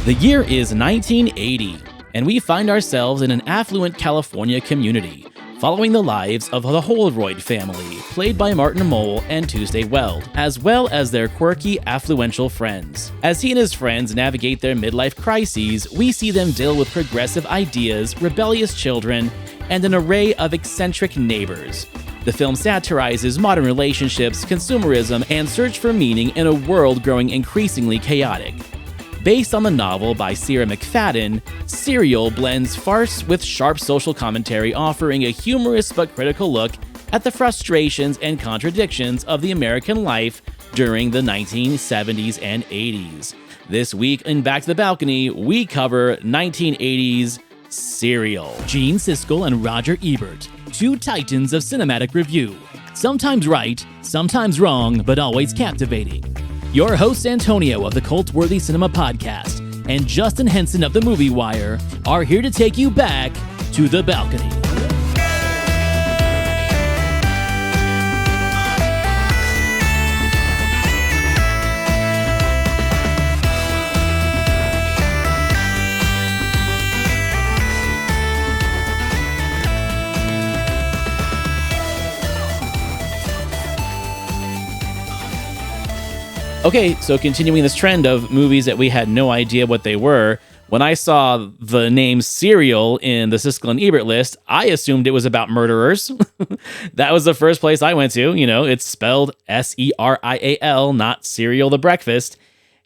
The year is 1980, and we find ourselves in an affluent California community, following the lives of the Holroyd family, played by Martin Mull and Tuesday Weld, as well as their quirky, affluential friends. As he and his friends navigate their midlife crises, we see them deal with progressive ideas, rebellious children, and an array of eccentric neighbors. The film satirizes modern relationships, consumerism, and search for meaning in a world growing increasingly chaotic. Based on the novel by Sarah McFadden, Serial blends farce with sharp social commentary, offering a humorous but critical look at the frustrations and contradictions of the American life during the 1970s and 80s. This week in Back to the Balcony, we cover 1980s Serial. Gene Siskel and Roger Ebert, two titans of cinematic review. Sometimes right, sometimes wrong, but always captivating. Your hosts Antonio of the Cult-Worthy Cinema Podcast and Justin Henson of the Movie Wire are here to take you back to the balcony. Okay, so continuing this trend of movies that we had no idea what they were, when I saw the name Serial in the Siskel and Ebert list, I assumed it was about murderers. That was the first place I went to. You know, it's spelled Serial, not cereal the breakfast.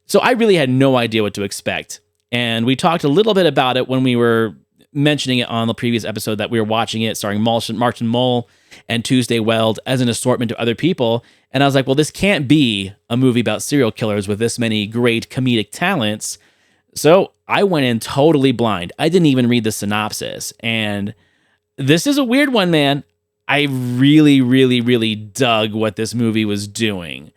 So I really had no idea what to expect. And we talked a little bit about it when we were mentioning it on the previous episode that we were watching it, starring Martin Mull and Tuesday Weld as an assortment of other people. And I was like, well, this can't be a movie about serial killers with this many great comedic talents. So I went in totally blind. I didn't even read the synopsis. And this is a weird one, man. I really, really, really dug what this movie was doing.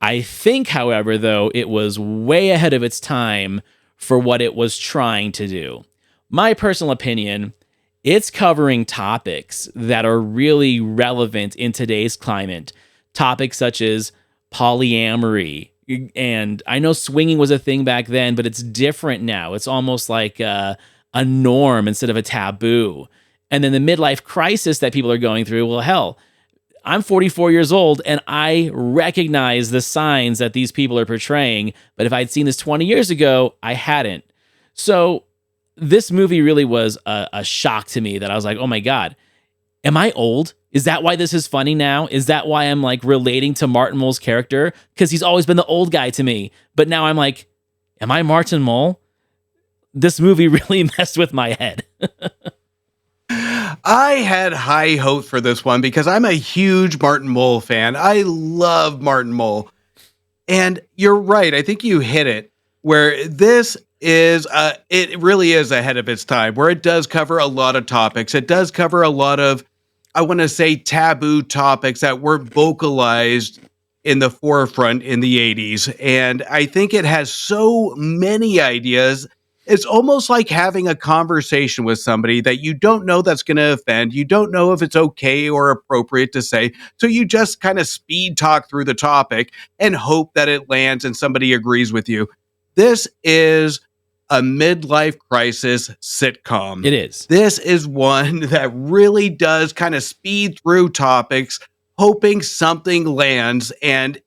I think, however, though, it was way ahead of its time for what it was trying to do. My personal opinion, it's covering topics that are really relevant in today's climate. Topics such as polyamory. And I know swinging was a thing back then, but it's different now. It's almost like a norm instead of a taboo. And then the midlife crisis that people are going through, well, hell, I'm 44 years old and I recognize the signs that these people are portraying. But if I'd seen this 20 years ago, I hadn't. So this movie really was a shock to me that I was like, oh my God, am I old? Is that why this is funny now? Is that why I'm like relating to Martin Mull's character? Because he's always been the old guy to me. But now I'm like, am I Martin Mull? This movie really messed with my head. I had high hopes for this one because I'm a huge Martin Mull fan. I love Martin Mull. And you're right. I think you hit it where this is, it really is ahead of its time, where it does cover a lot of topics. It does cover a lot of, I want to say, taboo topics that weren't vocalized in the forefront in the 80s. And I think it has so many ideas. It's almost like having a conversation with somebody that you don't know that's going to offend. You don't know if it's okay or appropriate to say. So you just kind of speed talk through the topic and hope that it lands and somebody agrees with you. This is a midlife crisis sitcom. It is. This is one that really does kind of speed through topics, hoping something lands. And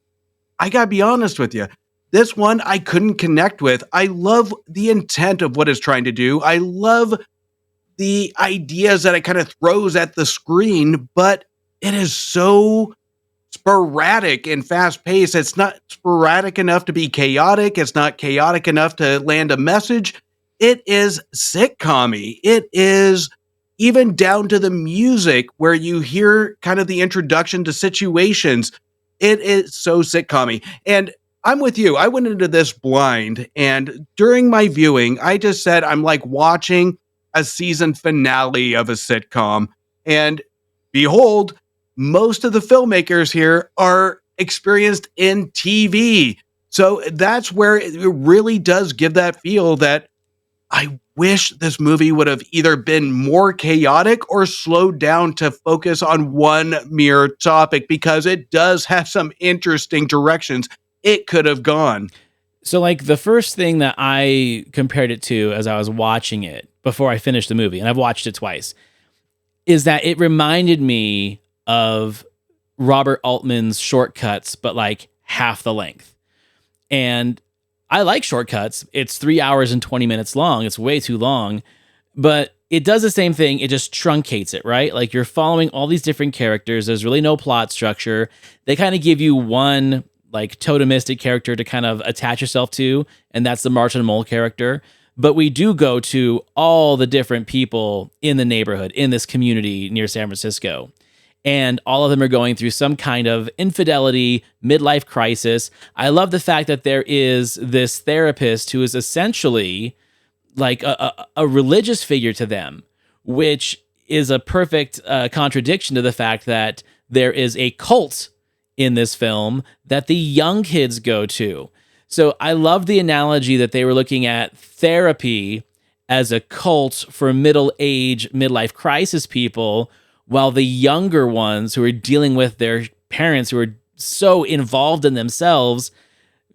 I gotta be honest with you, this one I couldn't connect with. I love the intent of what it's trying to do. I love the ideas that it kind of throws at the screen, but it is so sporadic and fast-paced. It's not sporadic enough to be chaotic. It's not chaotic enough to land a message. It is sitcom-y. It is even down to the music where you hear kind of the introduction to situations. It is so sitcom-y. And I'm with you. I went into this blind, and during my viewing, I just said I'm like watching a season finale of a sitcom. And behold, most of the filmmakers here are experienced in TV. So that's where it really does give that feel that I wish this movie would have either been more chaotic or slowed down to focus on one mere topic, because it does have some interesting directions it could have gone. So, like, the first thing that I compared it to as I was watching it before I finished the movie, and I've watched it twice, is that it reminded me of Robert Altman's Shortcuts, but like half the length. And I like Shortcuts. It's 3 hours and 20 minutes long. It's way too long, but it does the same thing. It just truncates it, right? Like you're following all these different characters. There's really no plot structure. They kind of give you one like totemistic character to kind of attach yourself to, and that's the Martin Mull character. But we do go to all the different people in the neighborhood, in this community near San Francisco. And all of them are going through some kind of infidelity, midlife crisis. I love the fact that there is this therapist who is essentially like a religious figure to them, which is a perfect contradiction to the fact that there is a cult in this film that the young kids go to. So I love the analogy that they were looking at therapy as a cult for middle-age, midlife crisis people, while the younger ones who are dealing with their parents who are so involved in themselves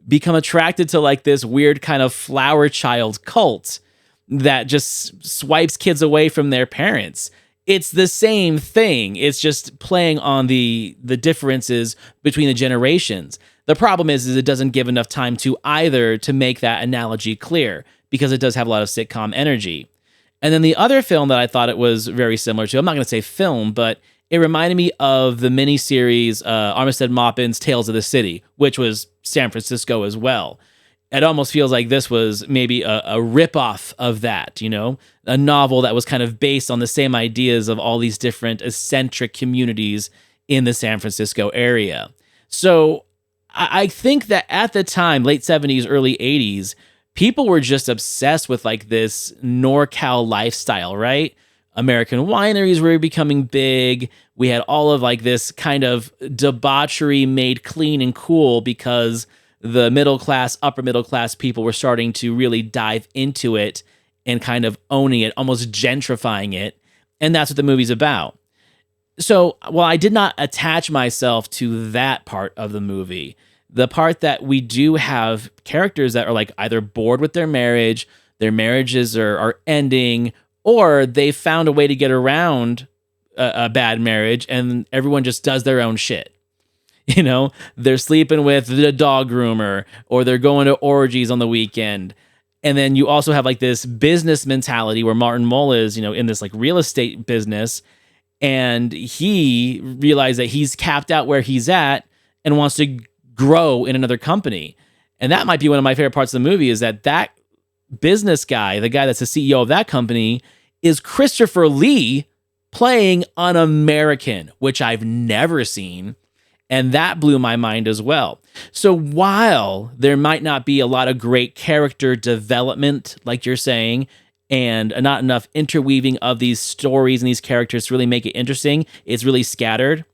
become attracted to like this weird kind of flower child cult that just swipes kids away from their parents. It's the same thing. It's just playing on the differences between the generations. The problem is it doesn't give enough time to either to make that analogy clear, because it does have a lot of sitcom energy. And then the other film that I thought it was very similar to, I'm not going to say film, but it reminded me of the miniseries Armistead Maupin's Tales of the City, which was San Francisco as well. It almost feels like this was maybe a ripoff of that, you know, a novel that was kind of based on the same ideas of all these different eccentric communities in the San Francisco area. So I think that at the time, late 70s, early 80s, people were just obsessed with like this NorCal lifestyle, right? American wineries were becoming big. We had all of like this kind of debauchery made clean and cool because the middle class, upper middle class people were starting to really dive into it and kind of owning it, almost gentrifying it. And that's what the movie's about. So while I did not attach myself to that part of the movie, the part that we do have characters that are like either bored with their marriages are ending, or they found a way to get around a bad marriage and everyone just does their own shit. You know, they're sleeping with the dog groomer, or they're going to orgies on the weekend. And then you also have like this business mentality where Martin Mull is, you know, in this like real estate business, and he realized that he's capped out where he's at and wants to grow in another company. And that might be one of my favorite parts of the movie, is that business guy, the guy that's the CEO of that company, is Christopher Lee playing an American, which I've never seen. And that blew my mind as well. So while there might not be a lot of great character development, like you're saying, and not enough interweaving of these stories and these characters to really make it interesting, it's really scattered.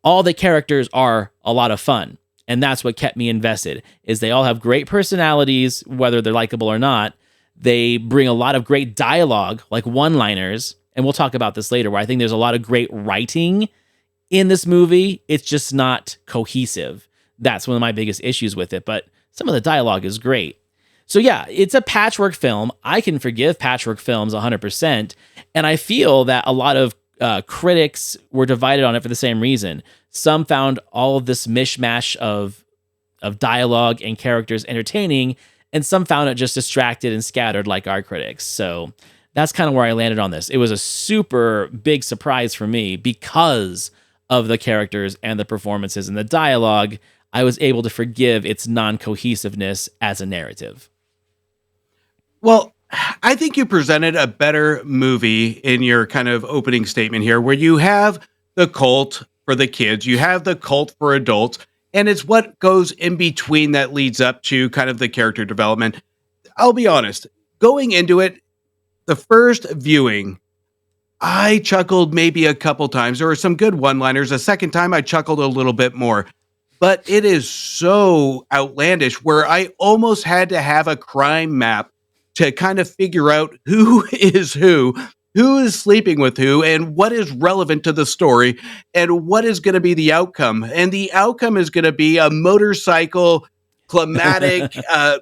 All the characters are a lot of fun. And that's what kept me invested, is they all have great personalities, whether they're likable or not. They bring a lot of great dialogue, like one-liners. And we'll talk about this later, where I think there's a lot of great writing in this movie. It's just not cohesive. That's one of my biggest issues with it. But some of the dialogue is great. So yeah, it's a patchwork film. I can forgive patchwork films 100%. And I feel that a lot of critics were divided on it for the same reason. Some found all of this mishmash of dialogue and characters entertaining, and some found it just distracted and scattered like our critics. So that's kind of where I landed on this. It was a super big surprise for me because of the characters and the performances and the dialogue. I was able to forgive its non-cohesiveness as a narrative. Well, I think you presented a better movie in your kind of opening statement here, where you have the cult for the kids, you have the cult for adults, and it's what goes in between that leads up to kind of the character development. I'll be honest, going into it, the first viewing, I chuckled maybe a couple times. There were some good one-liners. The second time, I chuckled a little bit more. But it is so outlandish where I almost had to have a crime map to kind of figure out who is who is sleeping with who, and what is relevant to the story, and what is going to be the outcome. And the outcome is going to be a motorcycle climatic uh,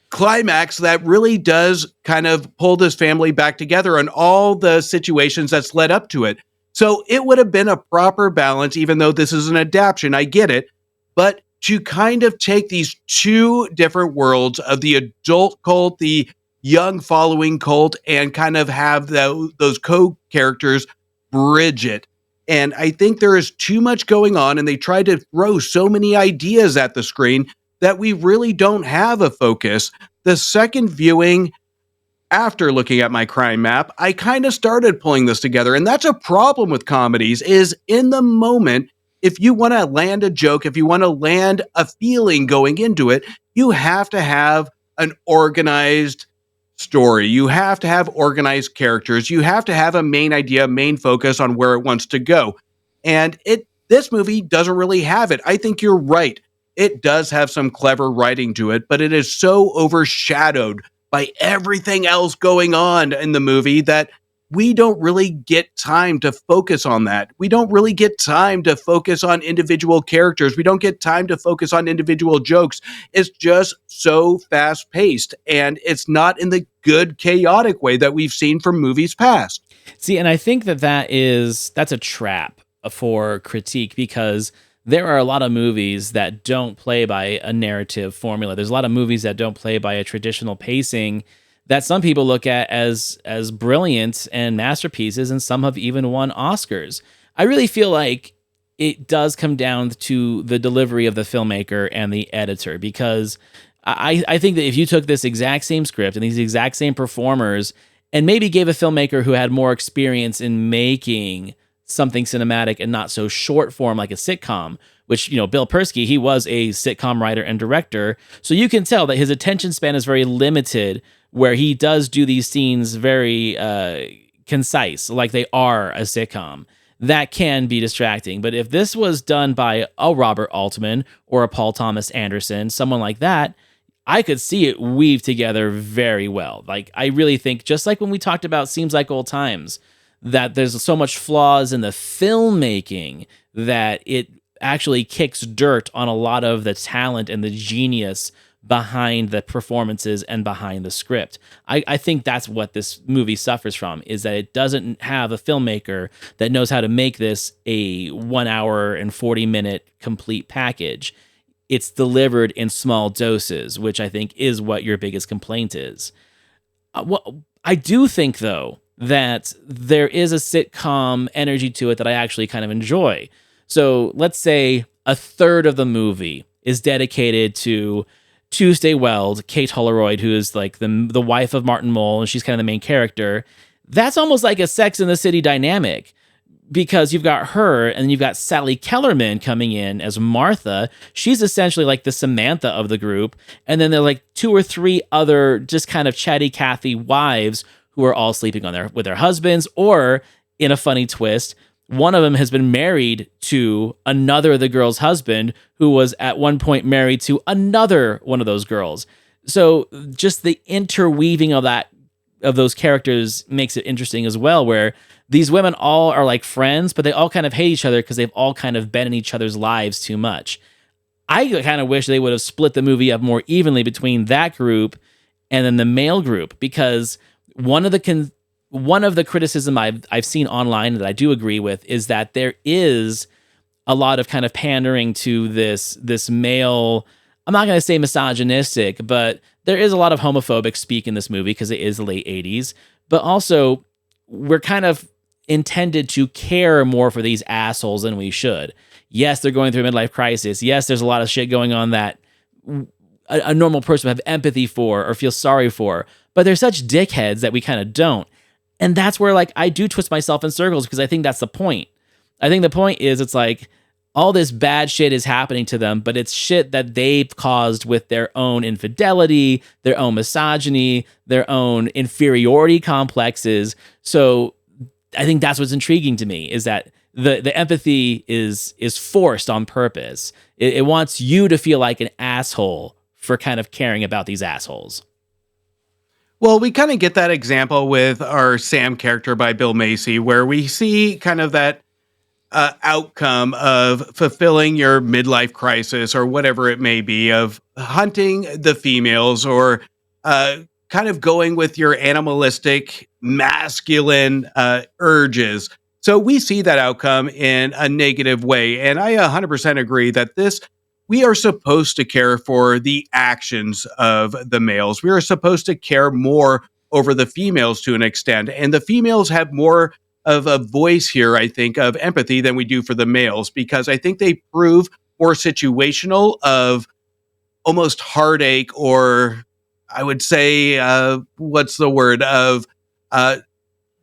climax that really does kind of pull this family back together and all the situations that's led up to it. So it would have been a proper balance, even though this is an adaptation. I get it. But to kind of take these two different worlds of the adult cult, the young following cult, and kind of have those co-characters bridge it. And I think there is too much going on, and they try to throw so many ideas at the screen that we really don't have a focus. The second viewing, after looking at my crime map, I kind of started pulling this together. And that's a problem with comedies, is in the moment, if you want to land a joke, if you want to land a feeling going into it, you have to have an organized story. You have to have organized characters. You have to have a main idea, main focus on where it wants to go. And this movie doesn't really have it. I think you're right. It does have some clever writing to it, but it is so overshadowed by everything else going on in the movie that we don't really get time to focus on that. We don't really get time to focus on individual characters. We don't get time to focus on individual jokes. It's just so fast paced, and it's not in the good chaotic way that we've seen from movies past. See, and I think that's a trap for critique, because there are a lot of movies that don't play by a narrative formula. There's a lot of movies that don't play by a traditional pacing that some people look at as brilliant and masterpieces, and some have even won Oscars. I really feel like it does come down to the delivery of the filmmaker and the editor, because I think that if you took this exact same script and these exact same performers and maybe gave a filmmaker who had more experience in making something cinematic and not so short form like a sitcom, which, Bill Persky, he was a sitcom writer and director. So you can tell that his attention span is very limited, where he does do these scenes very concise, like they are a sitcom. That can be distracting. But if this was done by a Robert Altman or a Paul Thomas Anderson, someone like that, I could see it weave together very well. Like, I really think, just like when we talked about Seems Like Old Times, that there's so much flaws in the filmmaking that it actually kicks dirt on a lot of the talent and the genius behind the performances and behind the script. I think that's what this movie suffers from, is that it doesn't have a filmmaker that knows how to make this a 1 hour and 40-minute complete package. It's delivered in small doses, which I think is what your biggest complaint is. I do think, though, that there is a sitcom energy to it that I actually kind of enjoy. So let's say a third of the movie is dedicated to Tuesday Weld, Kate Holroyd, who is like the wife of Martin Mull, and she's kind of the main character. That's almost like a Sex and the City dynamic, because you've got her and you've got Sally Kellerman coming in as Martha. She's essentially like the Samantha of the group. And then there are like 2 or 3 other just kind of chatty Cathy wives who are all sleeping with their husbands, or in a funny twist, one of them has been married to another of the girl's husband, who was at one point married to another one of those girls. So just the interweaving of those characters makes it interesting as well, where these women all are like friends, but they all kind of hate each other because they've all kind of been in each other's lives too much. I kind of wish they would have split the movie up more evenly between that group and then the male group, because one of the criticism I've seen online that I do agree with is that there is a lot of kind of pandering to this male. I'm not going to say misogynistic, but there is a lot of homophobic speak in this movie because it is the late 80s. But also, we're kind of intended to care more for these assholes than we should. Yes, they're going through a midlife crisis. Yes, there's a lot of shit going on that a normal person would have empathy for or feel sorry for. But they're such dickheads that we kind of don't. And that's where, like, I do twist myself in circles, because I think that's the point. I think the point is, it's like all this bad shit is happening to them, but it's shit that they've caused with their own infidelity, their own misogyny, their own inferiority complexes. So I think that's what's intriguing to me, is that the empathy is forced on purpose. It wants you to feel like an asshole for kind of caring about these assholes. Well, we kind of get that example with our Sam character by Bill Macy, where we see kind of that outcome of fulfilling your midlife crisis or whatever it may be, of hunting the females or uh, kind of going with your animalistic masculine urges. So we see that outcome in a negative way. And I 100% agree that we are supposed to care for the actions of the males. We are supposed to care more over the females to an extent. And the females have more of a voice here, I think, of empathy than we do for the males, because I think they prove more situational, of almost heartache, or I would say, what's the word, of uh,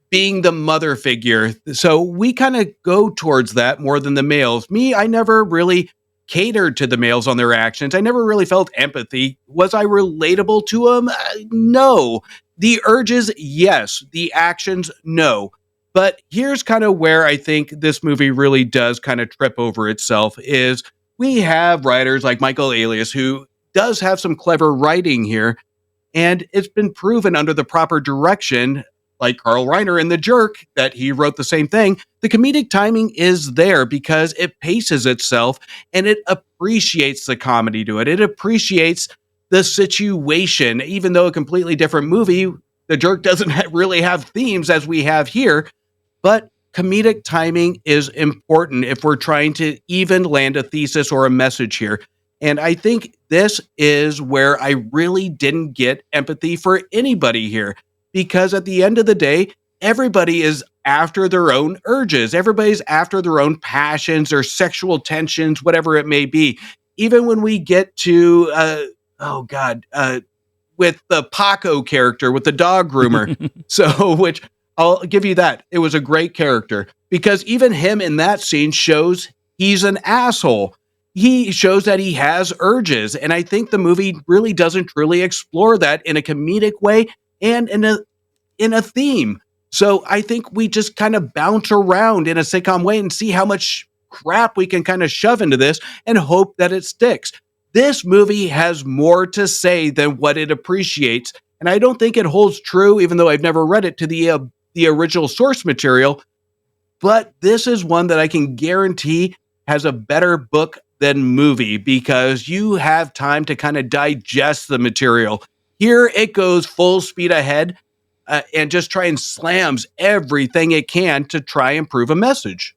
being the mother figure. So we kind of go towards that more than the males. Me, I never really catered to the males on their actions. I never really felt empathy. Was I relatable to them? No. The urges, yes. The actions, no. But here's kind of where I think this movie really does kind of trip over itself is we have writers like Michael Alias, who does have some clever writing here, and it's been proven under the proper direction, like Carl Reiner in The Jerk, that he wrote the same thing. The comedic timing is there because it paces itself and it appreciates the comedy to it. It appreciates the situation, even though a completely different movie. The Jerk doesn't really have themes as we have here, but comedic timing is important if we're trying to even land a thesis or a message here. And I think this is where I really didn't get empathy for anybody here, because at the end of the day, everybody is after their own urges. Everybody's after their own passions or sexual tensions, whatever it may be. Even when we get to, with the Paco character, with the dog groomer. So, which I'll give you that. It was a great character because even him in that scene shows he's an asshole. He shows that he has urges. And I think the movie really doesn't truly explore that in a comedic way and in a theme. So I think we just kind of bounce around in a sitcom way and see how much crap we can kind of shove into this and hope that it sticks. This movie has more to say than what it appreciates. And I don't think it holds true, even though I've never read it, to the original source material. But this is one that I can guarantee has a better book than movie, because you have time to kind of digest the material. Here it goes full speed ahead and just try and slams everything it can to try and prove a message.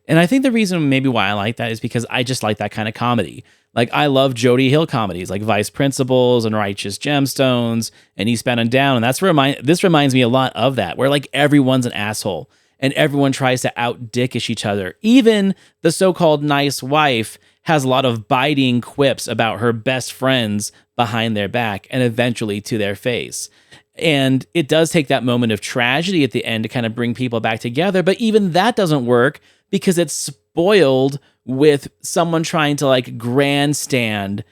And I think the reason maybe why I like that is because I just like that kind of comedy. Like, I love Jody Hill comedies like Vice Principals and Righteous Gemstones and Eastbound and Down. And this reminds me a lot of that, where like everyone's an asshole and everyone tries to out-dickish each other. Even the so-called nice wife has a lot of biting quips about her best friends behind their back and eventually to their face. And it does take that moment of tragedy at the end to kind of bring people back together. But even that doesn't work because it's spoiled with someone trying to like grandstand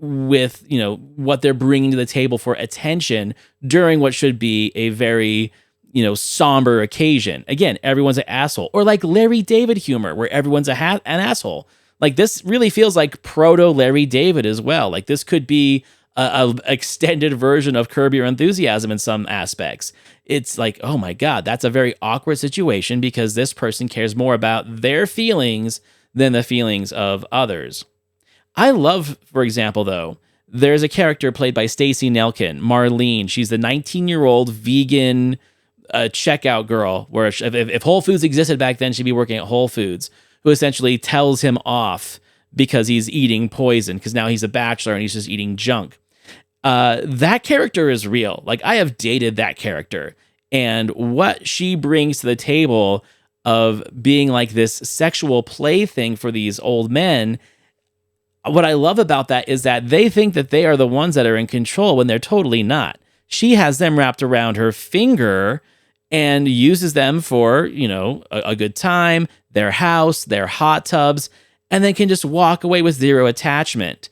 with, you know, what they're bringing to the table for attention during what should be a very, you know, somber occasion. Again, everyone's an asshole. Or like Larry David humor, where everyone's an asshole. Like, this really feels like proto Larry David as well. Like, this could be a extended version of Curb Your Enthusiasm in some aspects. It's like, oh my God, that's a very awkward situation because this person cares more about their feelings than the feelings of others. I love, for example, though, there's a character played by Stacey Nelkin, Marlene. She's the 19-year-old vegan checkout girl, where if Whole Foods existed back then, she'd be working at Whole Foods, who essentially tells him off because he's eating poison, because now he's a bachelor and he's just eating junk. That character is real. Like, I have dated that character, and what she brings to the table of being like this sexual plaything for these old men. What I love about that is that they think that they are the ones that are in control when they're totally not. She has them wrapped around her finger and uses them for, you know, a good time, their house, their hot tubs, and then can just walk away with zero attachment.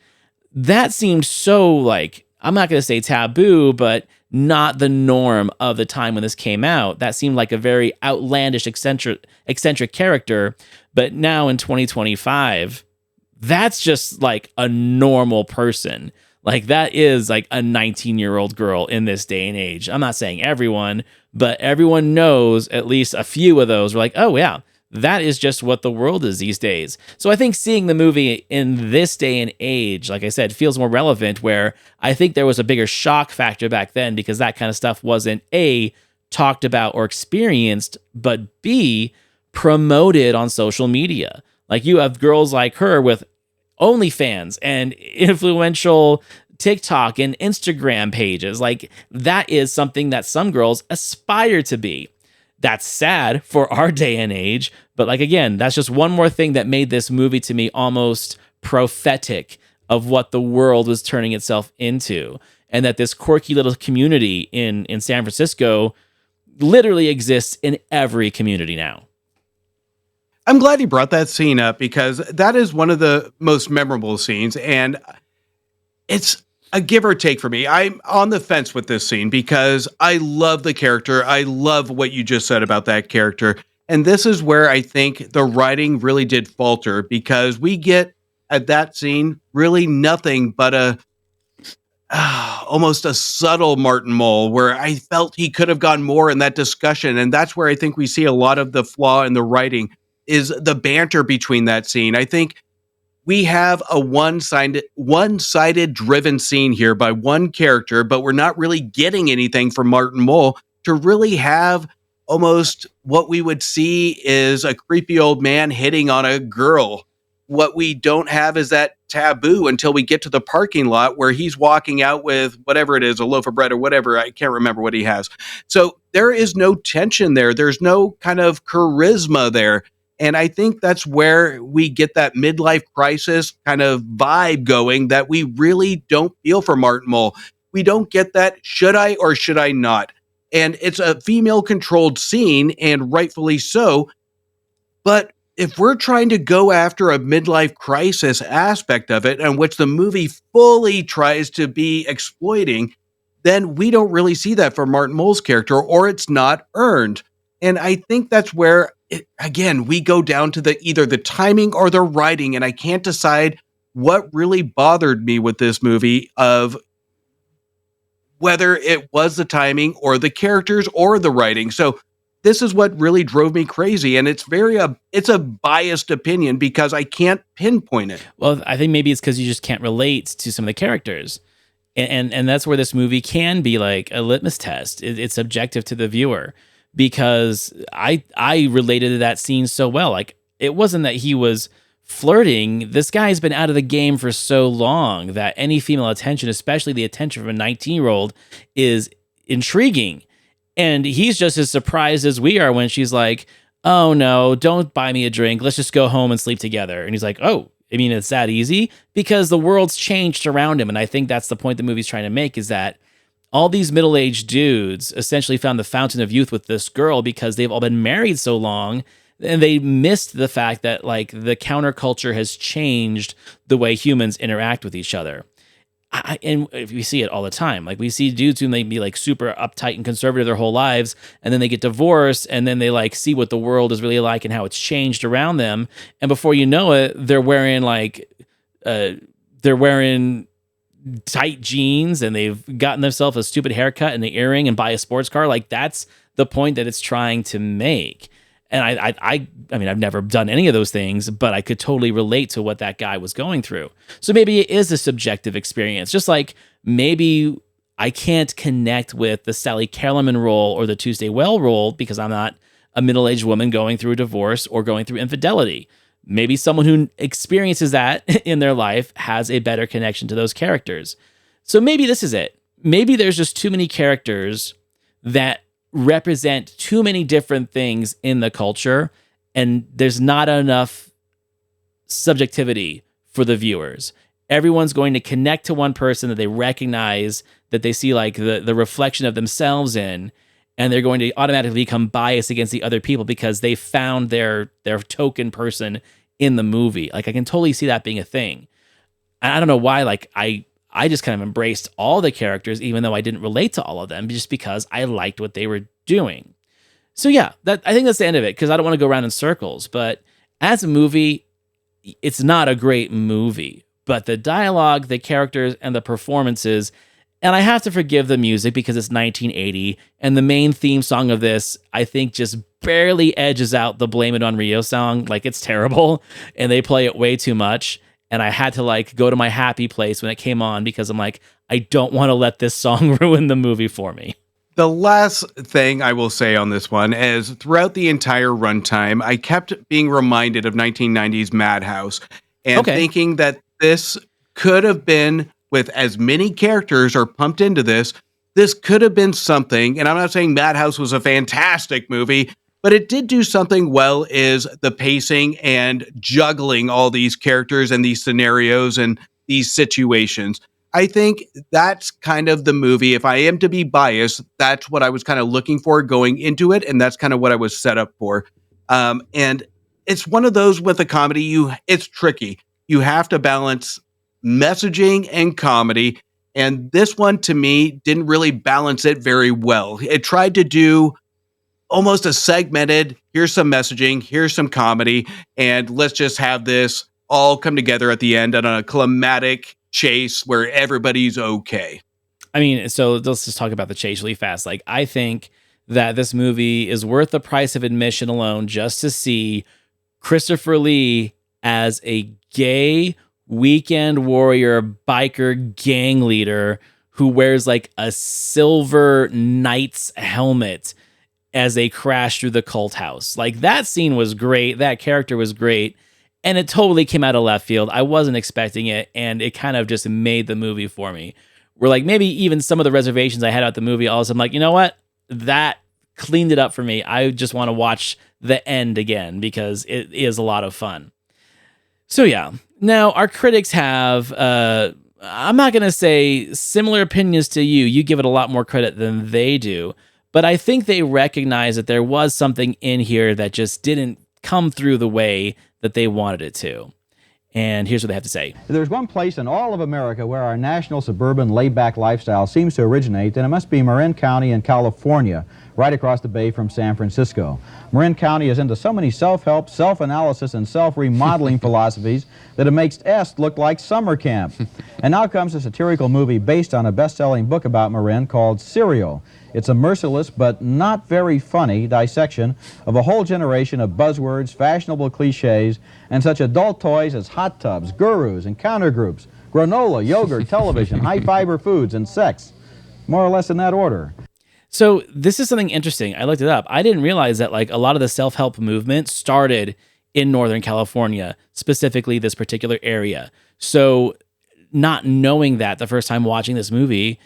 That seemed so, like, I'm not going to say taboo, but not the norm of the time when this came out. That seemed like a very outlandish, eccentric character. But now in 2025, that's just like a normal person. Like, that is like a 19-year-old girl in this day and age. I'm not saying everyone, but everyone knows at least a few of those. We're like, oh yeah, that is just what the world is these days. So I think seeing the movie in this day and age, like I said, feels more relevant, where I think there was a bigger shock factor back then because that kind of stuff wasn't A, talked about or experienced, but B, promoted on social media. Like you have girls like her with OnlyFans and influential TikTok and Instagram pages. Like that is something that some girls aspire to be. That's sad for our day and age, but like again, that's just one more thing that made this movie to me almost prophetic of what the world was turning itself into, and that this quirky little community in San Francisco literally exists in every community now. I'm glad you brought that scene up because that is one of the most memorable scenes, and it's a give or take for me. I'm on the fence with this scene because I love the character. I love what you just said about that character. And this is where I think the writing really did falter, because we get at that scene really nothing but almost a subtle Martin Mull, where I felt he could have gone more in that discussion. And that's where I think we see a lot of the flaw in the writing, is the banter between that scene. I think we have a one-sided driven scene here by one character, but we're not really getting anything from Martin Mull to really have almost what we would see is a creepy old man hitting on a girl. What we don't have is that taboo until we get to the parking lot where he's walking out with whatever it is, a loaf of bread or whatever. I can't remember what he has. So there is no tension there. There's no kind of charisma there. And I think that's where we get that midlife crisis kind of vibe going that we really don't feel for Martin Mull. We don't get that should I or should I not? And it's a female controlled scene, and rightfully so. But if we're trying to go after a midlife crisis aspect of it, and which the movie fully tries to be exploiting, then we don't really see that from Martin Mull's character, or it's not earned. And I think that's where, again, we go down to either the timing or the writing, and I can't decide what really bothered me with this movie, of whether it was the timing or the characters or the writing. So this is what really drove me crazy, and it's a biased opinion because I can't pinpoint it. Well, I think maybe it's because you just can't relate to some of the characters. And that's where this movie can be like a litmus test. It's subjective to the viewer, because I related to that scene so well. Like, it wasn't that he was flirting. This guy's been out of the game for so long that any female attention, especially the attention from a 19-year-old, is intriguing. And he's just as surprised as we are when she's like, oh no, don't buy me a drink. Let's just go home and sleep together. And he's like, oh, I mean, it's that easy? Because the world's changed around him. And I think that's the point the movie's trying to make, is that all these middle-aged dudes essentially found the fountain of youth with this girl because they've all been married so long, and they missed the fact that like the counterculture has changed the way humans interact with each other. And we see it all the time. Like, we see dudes who may be like super uptight and conservative their whole lives, and then they get divorced, and then they like see what the world is really like and how it's changed around them. And before you know it, they're wearing tight jeans, and they've gotten themselves a stupid haircut and an earring and buy a sports car. Like, that's the point that it's trying to make. And I mean, I've never done any of those things, but I could totally relate to what that guy was going through. So maybe it is a subjective experience, just like maybe I can't connect with the Sally Kellerman role or the Tuesday Weld role because I'm not a middle-aged woman going through a divorce or going through infidelity. Maybe someone who experiences that in their life has a better connection to those characters. So maybe this is it. Maybe there's just too many characters that represent too many different things in the culture, and there's not enough subjectivity for the viewers. Everyone's going to connect to one person that they recognize, that they see like the reflection of themselves in, and they're going to automatically become biased against the other people because they found their token person in the movie. Like, I can totally see that being a thing. And I don't know why, like, I just kind of embraced all the characters, even though I didn't relate to all of them, just because I liked what they were doing. So yeah, I think that's the end of it, because I don't want to go around in circles. But as a movie, it's not a great movie. But the dialogue, the characters, and the performances, and I have to forgive the music because it's 1980, and the main theme song of this, I think, just barely edges out the Blame It on Rio song. Like, it's terrible, and they play it way too much. And I had to like go to my happy place when it came on because I'm like, I don't want to let this song ruin the movie for me. The last thing I will say on this one is throughout the entire runtime, I kept being reminded of 1990s Madhouse and thinking that this could have been, with as many characters are pumped into this could have been something. And I'm not saying Madhouse was a fantastic movie, but it did do something well, is the pacing and juggling all these characters and these scenarios and these situations. I think that's kind of the movie. If I am to be biased, that's what I was kind of looking for going into it. And that's kind of what I was set up for. And it's one of those with a comedy, it's tricky. You have to balance messaging and comedy. And this one, to me, didn't really balance it very well. It tried to do almost a segmented, here's some messaging, here's some comedy, and let's just have this all come together at the end on a climatic chase where everybody's okay. I mean, so let's just talk about the chase really fast. Like, I think that this movie is worth the price of admission alone just to see Christopher Lee as a gay weekend warrior biker gang leader who wears like a silver knight's helmet as they crash through the cult house. Like, that scene was great. That character was great. And it totally came out of left field. I wasn't expecting it, and it kind of just made the movie for me. Where like maybe even some of the reservations I had about the movie, all of a sudden I'm like, you know what? That cleaned it up for me. I just want to watch the end again because it is a lot of fun. So yeah. Now, our critics have, I'm not going to say similar opinions to you. You give it a lot more credit than they do. But I think they recognize that there was something in here that just didn't come through the way that they wanted it to. And here's what they have to say. If there's one place in all of America where our national suburban laid-back lifestyle seems to originate, then it must be Marin County in California, right across the bay from San Francisco. Marin County is into so many self-help, self-analysis, and self-remodeling philosophies that it makes Est look like summer camp. And now comes a satirical movie based on a best-selling book about Marin called Serial. It's a merciless but not very funny dissection of a whole generation of buzzwords, fashionable cliches, and such adult toys as hot tubs, gurus, encounter groups, granola, yogurt, television, high-fiber foods, and sex. More or less in that order. So this is something interesting. I looked it up. I didn't realize that like a lot of the self-help movement started in Northern California, specifically this particular area. So not knowing that the first time watching this movie,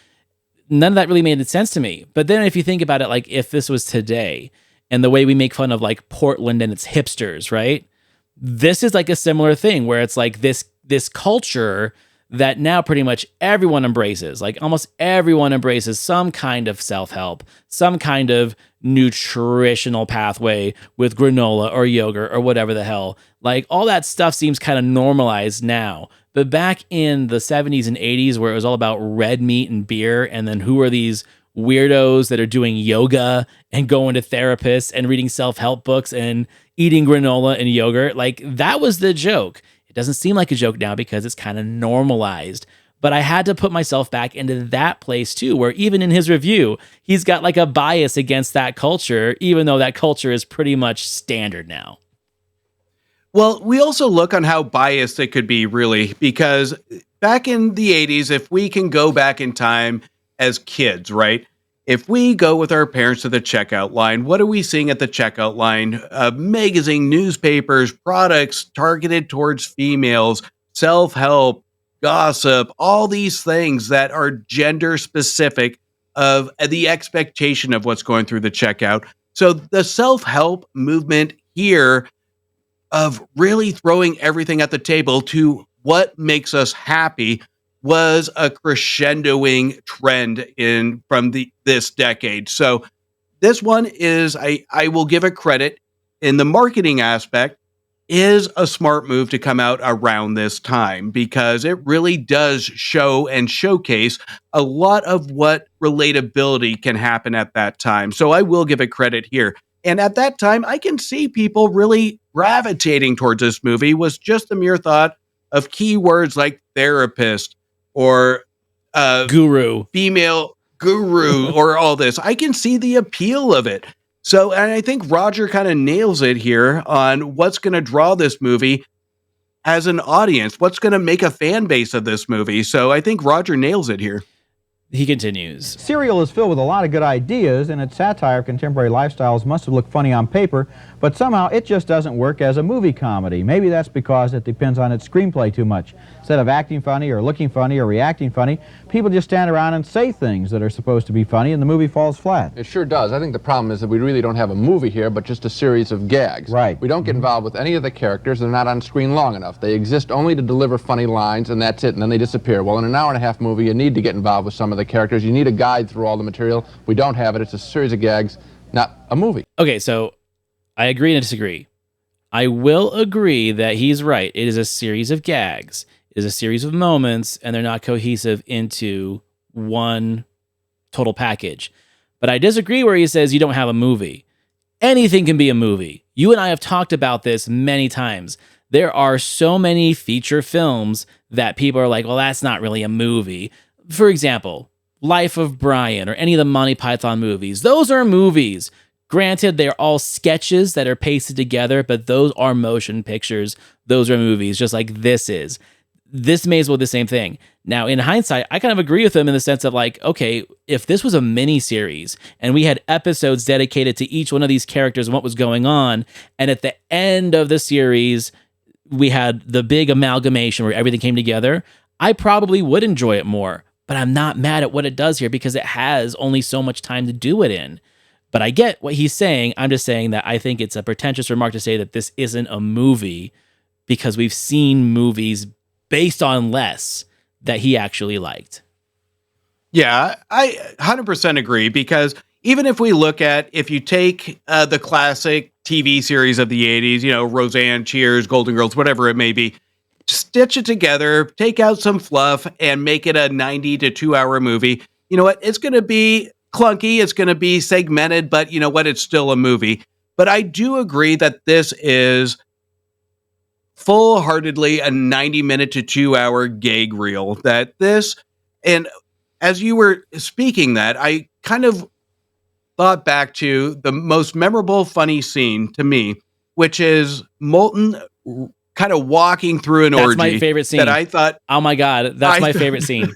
none of that really made sense to me. But then if you think about it, like if this was today and the way we make fun of like Portland and its hipsters, right? This is like a similar thing where it's like this culture that now pretty much everyone embraces. Like almost everyone embraces some kind of self-help, some kind of nutritional pathway with granola or yogurt or whatever the hell. Like all that stuff seems kind of normalized now. But back in the 70s and 80s where it was all about red meat and beer, and then who are these weirdos that are doing yoga and going to therapists and reading self-help books and eating granola and yogurt, like that was the joke. It doesn't seem like a joke now because it's kind of normalized. But I had to put myself back into that place too, where even in his review, he's got like a bias against that culture, even though that culture is pretty much standard now. Well, we also look on how biased it could be, really, because back in the 80s, if we can go back in time as kids, right? If we go with our parents to the checkout line, what are we seeing at the checkout line? Magazine, newspapers, products targeted towards females, self-help, gossip, all these things that are gender specific of the expectation of what's going through the checkout. So the self-help movement here of really throwing everything at the table to what makes us happy was a crescendoing trend from this decade. So this one is, I will give it credit in the marketing aspect, is a smart move to come out around this time because it really does show and showcase a lot of what relatability can happen at that time. So I will give it credit here. And at that time, I can see people really gravitating towards this movie was just the mere thought of keywords like therapist or guru, female guru, or all this. I can see the appeal of it. So, and I think Roger kind of nails it here on what's going to draw this movie as an audience, what's going to make a fan base of this movie. So I think Roger nails it here. He continues. Serial is filled with a lot of good ideas, and its satire of contemporary lifestyles must have looked funny on paper, but somehow it just doesn't work as a movie comedy. Maybe that's because it depends on its screenplay too much. Instead of acting funny or looking funny or reacting funny, people just stand around and say things that are supposed to be funny, and the movie falls flat. It sure does. I think the problem is that we really don't have a movie here, but just a series of gags. Right. We don't get involved with any of the characters. They're not on screen long enough. They exist only to deliver funny lines, and that's it, and then they disappear. Well, in an hour-and-a-half movie, you need to get involved with some of the characters. You need a guide through all the material. We don't have it. It's a series of gags, not a movie. Okay, so I agree and disagree. I will agree that he's right. It is a series of gags. It is a series of moments, and they're not cohesive into one total package. But I disagree where he says you don't have a movie. Anything can be a movie. You and I have talked about this many times. There are so many feature films that people are like, well, that's not really a movie. For example, Life of Brian or any of the Monty Python movies. Those are movies. Granted, they're all sketches that are pasted together, but those are motion pictures. Those are movies, just like this is. This may as well be the same thing. Now, in hindsight, I kind of agree with him in the sense of like, okay, if this was a mini series and we had episodes dedicated to each one of these characters and what was going on, and at the end of the series, we had the big amalgamation where everything came together, I probably would enjoy it more. But I'm not mad at what it does here because it has only so much time to do it in. But I get what he's saying. I'm just saying that I think it's a pretentious remark to say that this isn't a movie because we've seen movies based on less that he actually liked. Yeah, I 100% agree because even if we look at, if you take the classic TV series of the 80s, you know, Roseanne, Cheers, Golden Girls, whatever it may be, stitch it together, take out some fluff, and make it a 90 to 2 hour movie. You know what? It's going to be clunky. It's going to be segmented, but you know what? It's still a movie. But I do agree that this is full-heartedly a 90-minute to 2 hour gag reel. That this, and as you were speaking that, I kind of thought back to the most memorable funny scene to me, which is Moulton kind of walking through an orgy. That's my favorite scene. That I thought, oh my God, that's my favorite scene.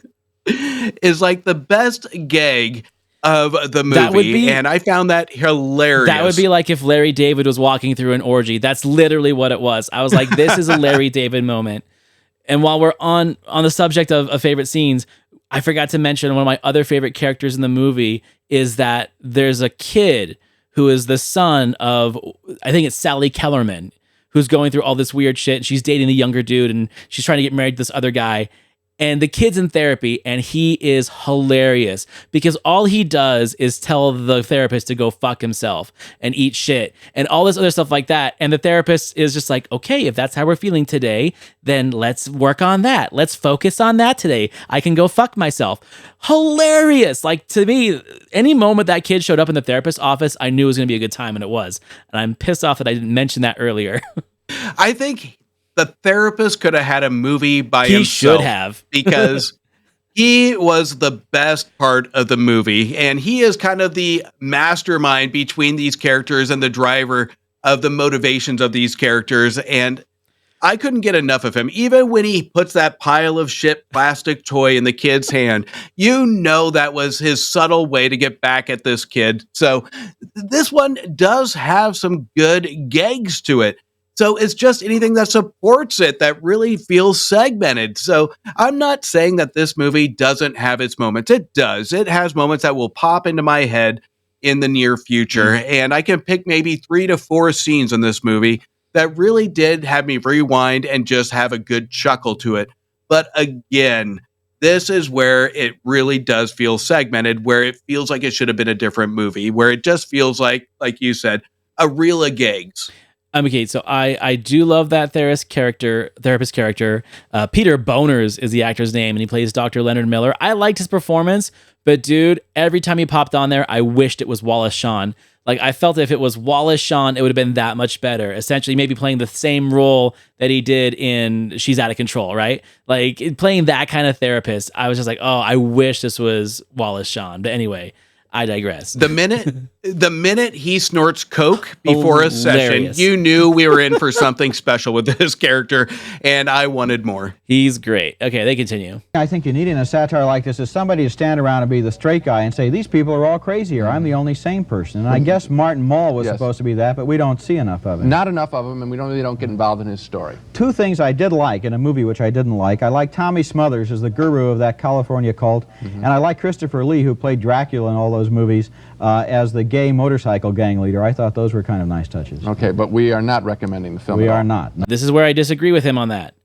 Is like the best gag of the movie. That would be, and I found that hilarious. That would be like if Larry David was walking through an orgy. That's literally what it was. I was like, this is a Larry David moment. And while we're on the subject of favorite scenes, I forgot to mention one of my other favorite characters in the movie is that there's a kid who is the son of, I think it's Sally Kellerman, who's going through all this weird shit. And she's dating the younger dude and she's trying to get married to this other guy. And the kid's in therapy and he is hilarious because all he does is tell the therapist to go fuck himself and eat shit and all this other stuff like that. And the therapist is just like, okay, if that's how we're feeling today, then let's work on that. Let's focus on that today. I can go fuck myself. Hilarious. Like, to me, any moment that kid showed up in the therapist's office, I knew it was going to be a good time, and it was. And I'm pissed off that I didn't mention that earlier. I think the therapist could have had a movie by himself. He should have. Because he was the best part of the movie. And he is kind of the mastermind between these characters and the driver of the motivations of these characters. And I couldn't get enough of him. Even when he puts that pile of shit plastic toy in the kid's hand, you know that was his subtle way to get back at this kid. So this one does have some good gags to it. So it's just anything that supports it that really feels segmented. So I'm not saying that this movie doesn't have its moments. It does. It has moments that will pop into my head in the near future. And I can pick maybe 3 to 4 scenes in this movie that really did have me rewind and just have a good chuckle to it. But again, this is where it really does feel segmented, where it feels like it should have been a different movie, where it just feels like you said, a reel of gags. Okay, so I do love that therapist character. Peter Boners is the actor's name, and he plays Dr. Leonard Miller. I liked his performance, but dude, every time he popped on there, I wished it was Wallace Shawn. Like, I felt if it was Wallace Shawn, it would have been that much better. Essentially, maybe playing the same role that he did in She's Out of Control, right? Like, playing that kind of therapist. I was just like, oh, I wish this was Wallace Shawn. But anyway, I digress. The minute he snorts coke before a session, Hilarious. you knew we were in for something special with this character, and I wanted more. He's great. Okay, they continue. I think you need in a satire like this is somebody to stand around and be the straight guy and say, these people are all crazy, or I'm the only sane person. And I guess Martin Mull was supposed to be that, but we don't see enough of him. Not enough of him, and we really don't get involved in his story. Two things I did like in a movie which I didn't like. I like Tommy Smothers as the guru of that California cult, and I like Christopher Lee, who played Dracula in all those movies, as the gay motorcycle gang leader. I thought those were kind of nice touches. Okay, but we are not recommending the film We at all. are not. This is where I disagree with him on that.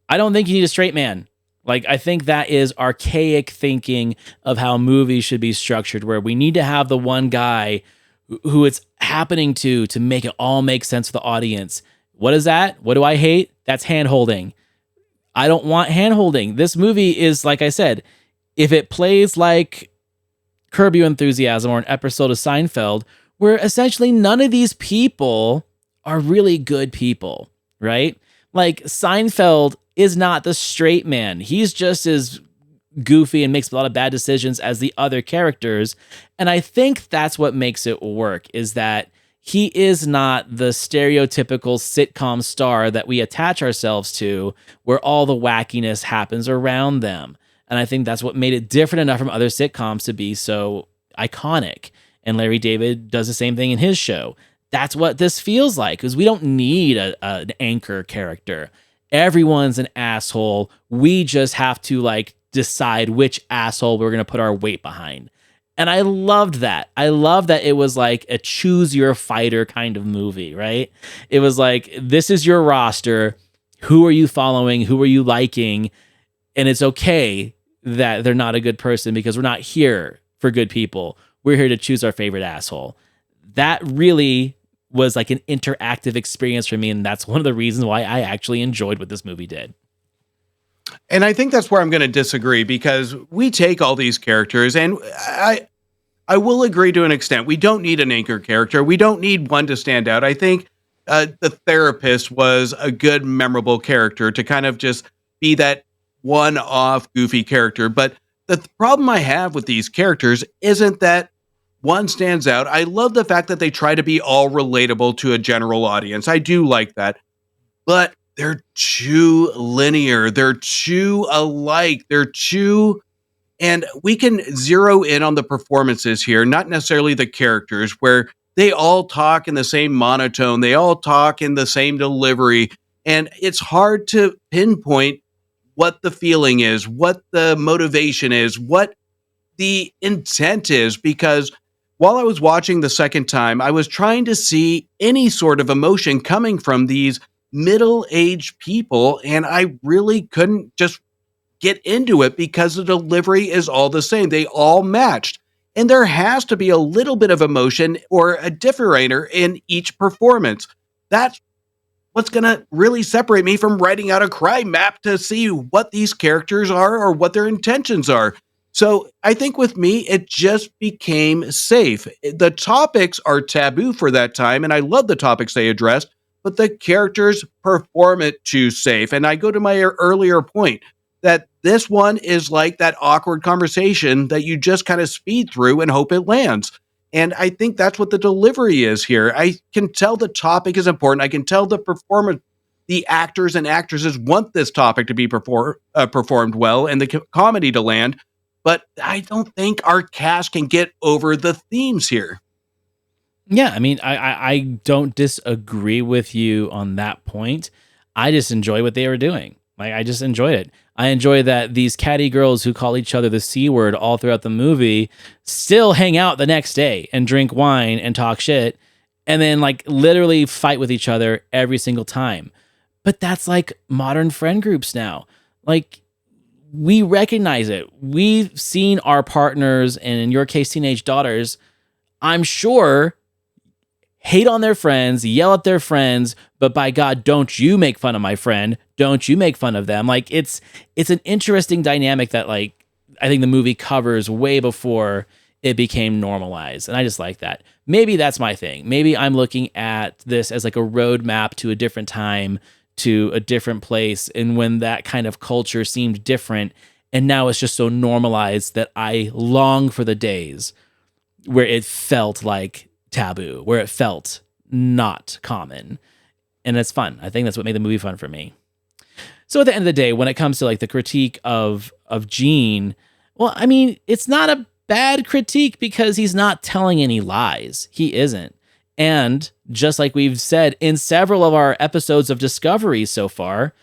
I don't think you need a straight man. Like, I think that is archaic thinking of how movies should be structured, where we need to have the one guy who it's happening to make it all make sense for the audience. What is that? What do I hate? That's hand-holding. I don't want hand-holding. This movie is, like I said, if it plays like Curb Your Enthusiasm or an episode of Seinfeld, where essentially none of these people are really good people, right? Like, Seinfeld is not the straight man. He's just as goofy and makes a lot of bad decisions as the other characters. And I think that's what makes it work, is that he is not the stereotypical sitcom star that we attach ourselves to, where all the wackiness happens around them. And I think that's what made it different enough from other sitcoms to be so iconic. And Larry David does the same thing in his show. That's what this feels like, because we don't need an anchor character. Everyone's an asshole. We just have to like decide which asshole we're going to put our weight behind. And I loved that. I love that it was like a choose your fighter kind of movie, right? It was like, this is your roster. Who are you following? Who are you liking? And it's okay that they're not a good person, because we're not here for good people. We're here to choose our favorite asshole. That really was like an interactive experience for me, and that's one of the reasons why I actually enjoyed what this movie did. And I think that's where I'm going to disagree, because we take all these characters, and I will agree to an extent. We don't need an anchor character. We don't need one to stand out. I think the therapist was a good, memorable character to kind of just be that one-off goofy character. But the problem I have with these characters isn't that one stands out. I love the fact that they try to be all relatable to a general audience. I do like that. But they're too linear. They're too alike. And we can zero in on the performances here, not necessarily the characters, where they all talk in the same monotone. They all talk in the same delivery. And it's hard to pinpoint what the feeling is, what the motivation is, what the intent is, because while I was watching the second time, I was trying to see any sort of emotion coming from these middle-aged people, and I really couldn't just get into it because the delivery is all the same. They all matched. And there has to be a little bit of emotion or a differentiator in each performance. That's what's going to really separate me from writing out a crime map to see what these characters are or what their intentions are. So I think with me, it just became safe. The topics are taboo for that time, and I love the topics they addressed, but the characters perform it too safe. And I go to my earlier point that this one is like that awkward conversation that you just kind of speed through and hope it lands. And I think that's what the delivery is here. I can tell the topic is important. I can tell the performance, the actors and actresses want this topic to be performed well and the comedy to land. But I don't think our cast can get over the themes here. Yeah, I mean, I don't disagree with you on that point. I just enjoy what they were doing. Like, I just enjoyed it. I enjoy that these catty girls who call each other the C word all throughout the movie still hang out the next day and drink wine and talk shit and then like literally fight with each other every single time. But that's like modern friend groups now. Like, we recognize it. We've seen our partners, and in your case, teenage daughters, I'm sure, hate on their friends, yell at their friends, but by God, don't you make fun of my friend. Don't you make fun of them. Like, it's an interesting dynamic that, like, I think the movie covers way before it became normalized. And I just like that. Maybe that's my thing. Maybe I'm looking at this as like a roadmap to a different time, to a different place, and when that kind of culture seemed different, and now it's just so normalized that I long for the days where it felt like taboo, where it felt not common. And it's fun. I think that's what made the movie fun for me. So at the end of the day, when it comes to like the critique of Gene, well, I mean, it's not a bad critique because he's not telling any lies. He isn't. And just like we've said in several of our episodes of Discovery so far,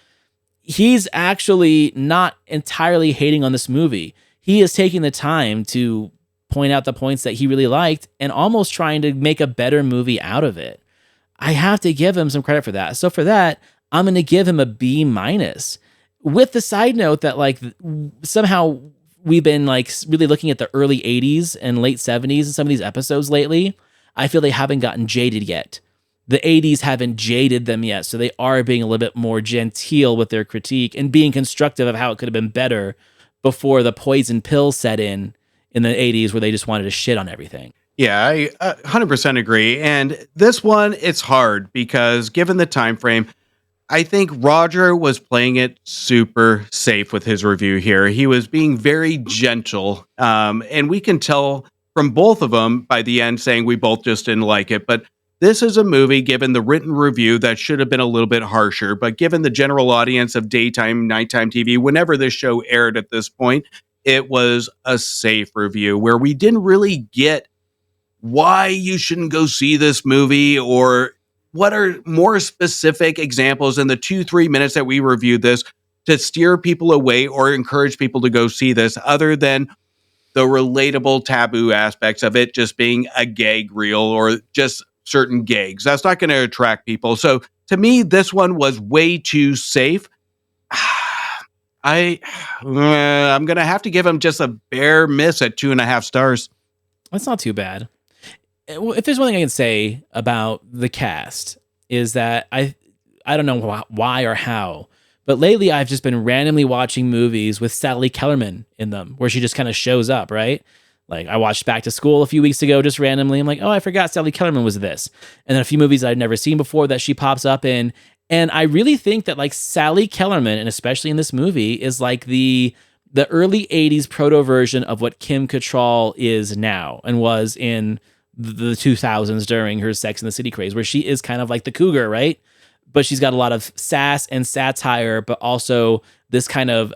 he's actually not entirely hating on this movie. He is taking the time to point out the points that he really liked and almost trying to make a better movie out of it. I have to give him some credit for that. So for that, I'm going to give him a B-, with the side note that like somehow we've been like really looking at the early 80s and late 70s in some of these episodes lately. I feel they haven't gotten jaded yet. The 80s haven't jaded them yet, so they are being a little bit more genteel with their critique and being constructive of how it could have been better before the poison pill set in the 80s where they just wanted to shit on everything. Yeah, I 100% agree. And this one, it's hard because given the time frame, I think Roger was playing it super safe with his review here. He was being very gentle, and we can tell from both of them by the end saying we both just didn't like it. But this is a movie, given the written review, that should have been a little bit harsher. But given the general audience of daytime, nighttime TV, whenever this show aired at this point, it was a safe review where we didn't really get why you shouldn't go see this movie or what are more specific examples in the 2-3 minutes that we reviewed this to steer people away or encourage people to go see this, other than the relatable taboo aspects of it just being a gag reel or just certain gags. That's not going to attract people. So to me, this one was way too safe. I'm going to have to give him just a bare miss at 2.5 stars. That's not too bad. If there's one thing I can say about the cast is that I don't know why or how, but lately I've just been randomly watching movies with Sally Kellerman in them where she just kind of shows up, right? Like I watched Back to School a few weeks ago just randomly. I'm like, oh, I forgot Sally Kellerman was this. And then a few movies I'd never seen before that she pops up in. And I really think that like Sally Kellerman, and especially in this movie, is like the early 80s proto version of what Kim Cattrall is now and was in the 2000s during her Sex and the City craze, where she is kind of like the cougar, right? But she's got a lot of sass and satire, but also this kind of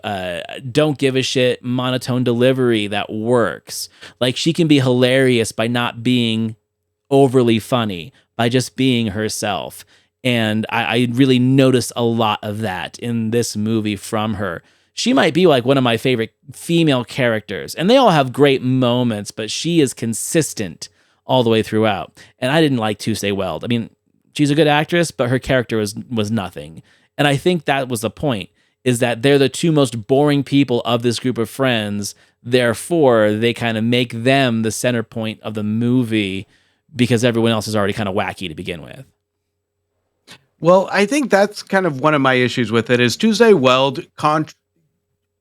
don't give a shit monotone delivery that works. Like she can be hilarious by not being overly funny, by just being herself. And I really noticed a lot of that in this movie from her. She might be like one of my favorite female characters, and they all have great moments, but she is consistent all the way throughout. And I didn't like Tuesday Weld. I mean, she's a good actress, but her character was nothing. And I think that was the point, is that they're the two most boring people of this group of friends. Therefore, they kind of make them the center point of the movie because everyone else is already kind of wacky to begin with. Well, I think that's kind of one of my issues with it is Tuesday Weld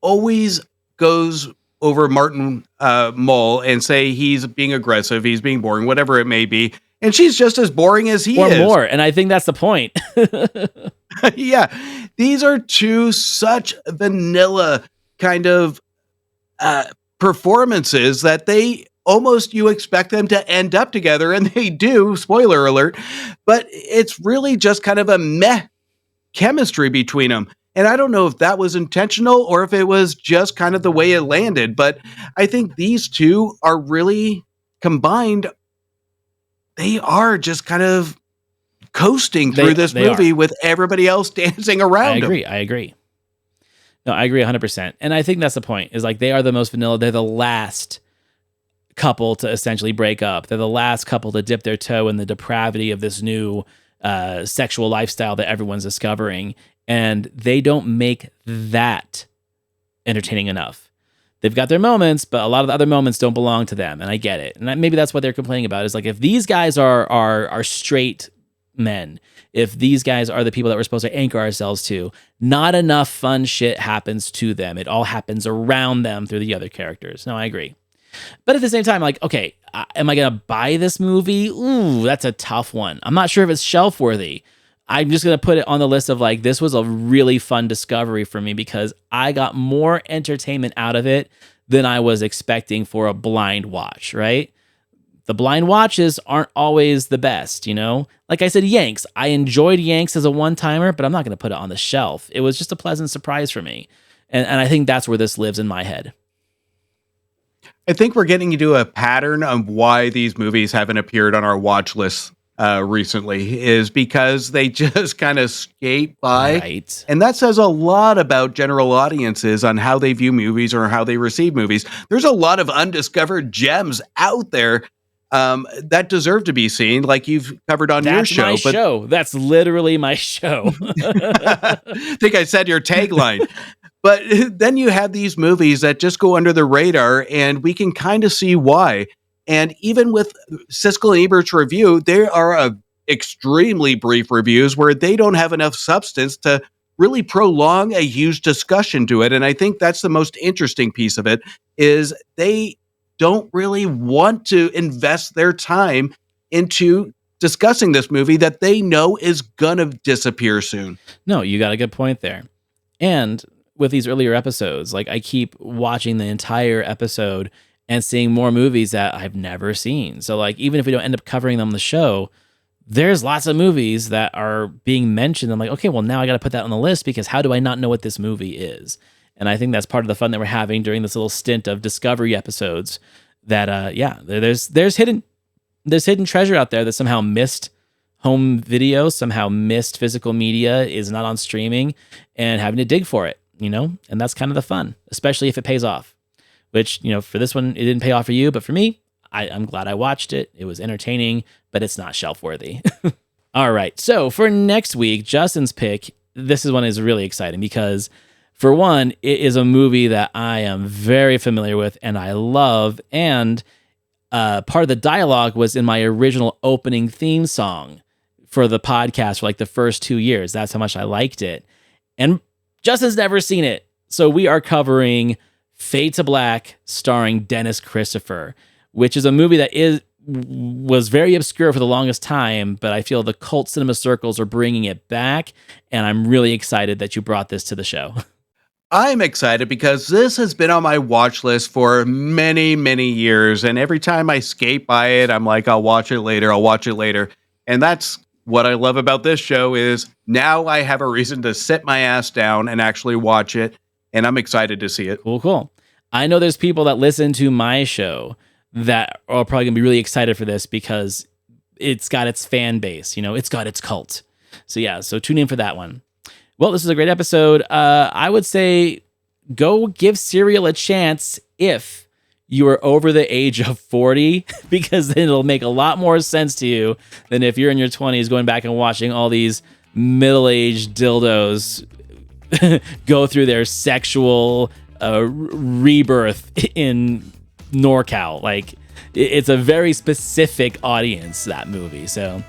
always goes over Martin Mull and say he's being aggressive, he's being boring, whatever it may be. And she's just as boring as he is. Or more. And I think that's the point. Yeah. These are two such vanilla kind of performances that they almost, you expect them to end up together, and they do, spoiler alert, but it's really just kind of a meh chemistry between them. And I don't know if that was intentional or if it was just kind of the way it landed, but I think these two are really combined. They are just kind of coasting through this movie with everybody else dancing around them. I agree. No, I agree 100%. And I think that's the point, is like they are the most vanilla. They're the last couple to essentially break up. They're the last couple to dip their toe in the depravity of this new sexual lifestyle that everyone's discovering. And they don't make that entertaining enough. They've got their moments, but a lot of the other moments don't belong to them. And I get it. And maybe that's what they're complaining about, is like, if these guys are straight men, if these guys are the people that we're supposed to anchor ourselves to, not enough fun shit happens to them. It all happens around them through the other characters. No, I agree. But at the same time, like, okay, am I going to buy this movie? Ooh, that's a tough one. I'm not sure if it's shelf worthy. I'm just going to put it on the list of like, this was a really fun discovery for me because I got more entertainment out of it than I was expecting for a blind watch, right? the blind watches aren't always the best, you know? Like I said, Yanks. I enjoyed Yanks as a one-timer, but I'm not going to put it on the shelf. It was just a pleasant surprise for me. And I think that's where this lives in my head. I think we're getting into a pattern of why these movies haven't appeared on our watch list recently is because they just kind of skate by. Right. And that says a lot about general audiences on how they view movies or how they receive movies. There's a lot of undiscovered gems out there that deserve to be seen, like you've covered on your show. That's my show. That's literally my show. I think I said your tagline. But then you have these movies that just go under the radar, and we can kind of see why. And even with Siskel and Ebert's review, there are extremely brief reviews where they don't have enough substance to really prolong a huge discussion to it. And I think that's the most interesting piece of it, is they don't really want to invest their time into discussing this movie that they know is going to disappear soon. No, you got a good point there. And with these earlier episodes, like I keep watching the entire episode and seeing more movies that I've never seen. So like, even if we don't end up covering them on the show, there's lots of movies that are being mentioned. I'm like, okay, well now I got to put that on the list because how do I not know what this movie is? And I think that's part of the fun that we're having during this little stint of discovery episodes that, there's hidden treasure out there that somehow missed home video, somehow missed physical media, is not on streaming, and having to dig for it. You know, and that's kind of the fun, especially if it pays off, which, you know, for this one, it didn't pay off for you, but for me, I'm glad I watched it. It was entertaining, but it's not shelf worthy. All right. So for next week, Justin's pick, this one is really exciting because for one, it is a movie that I am very familiar with and I love. And part of the dialogue was in my original opening theme song for the podcast for like the first 2 years. That's how much I liked it. And Justin's never seen it, so we are covering Fade to Black starring Dennis Christopher, which is a movie that was very obscure for the longest time, but I feel the cult cinema circles are bringing it back, and I'm really excited that you brought this to the show. I'm excited because this has been on my watch list for many, many years, and every time I skate by it, I'm like, I'll watch it later. And that's what I love about this show is now I have a reason to sit my ass down and actually watch it, and I'm excited to see it. Cool. I know there's people that listen to my show that are probably going to be really excited for this because it's got its fan base, you know, it's got its cult. So tune in for that one. Well, this is a great episode. I would say go give Serial a chance if you are over the age of 40, because then it'll make a lot more sense to you than if you're in your 20s going back and watching all these middle-aged dildos go through their sexual rebirth in NorCal. Like, it's a very specific audience, that movie. So,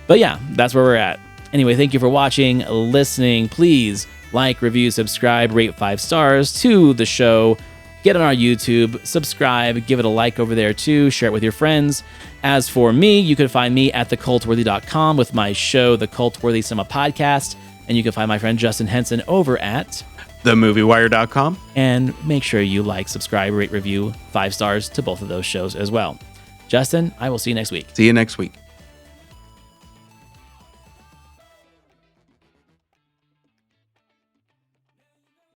but yeah, that's where we're at. Anyway, thank you for watching, listening. Please like, review, subscribe, rate 5 stars to the show. Get on our YouTube, subscribe, give it a like over there too, share it with your friends. As for me, you can find me at thecultworthy.com with my show, The Cultworthy Cinema Podcast, and you can find my friend Justin Henson over at themoviewire.com. And make sure you like, subscribe, rate, review, 5 stars to both of those shows as well. Justin, I will see you next week. See you next week.